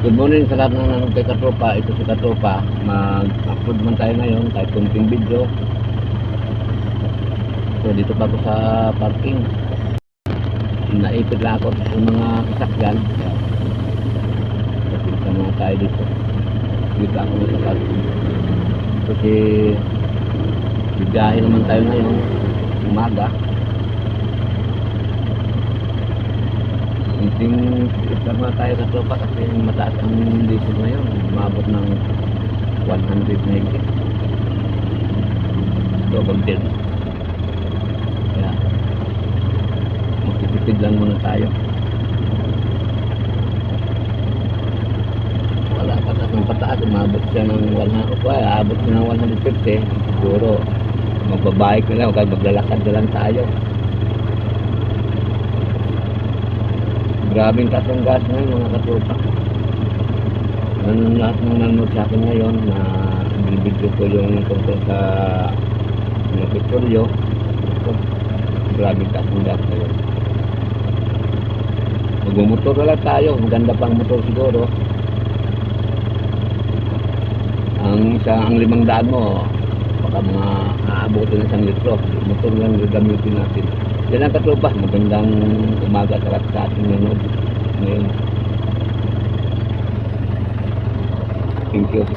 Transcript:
Good morning sa lahat ng nanonood kay Katropa. Ito si Katropa. Mag-upload man tayo ngayon kahit kunting video. So dito pa ako sa parking. Naipid lang ako sa mga sasakyan. Kapit mga tayo dito. Dito ako sa parking. Kasi bigahe naman tayo ngayon. Umaga. Kunting isang mga tayo Katropa kasi mataas ang diesel ngayon. Umabot ng 100 na higit. Double bill. Kaya magtitipid lang muna tayo. Wala patas ng pataas. Umabot siya ng 100. Abot siya ng 150. Siguro magbabike na lang. Maglalakad na lang tayo. Grabing kasong gas ngayon mga Katropa. Lahat ng nanonood sa akin ngayon na binibidyo ko yung tungkol sa mga petrolyo. Grabing kasong gas ngayon. Magmumotor na lang tayo. Maganda pang motor siguro. Ang 500 mo baka mga aabotin ng 1 litro. Motor lang gagamitin natin. Yan ang Katropa, magandang umaga sa ating nanonood ngayon. Thank you.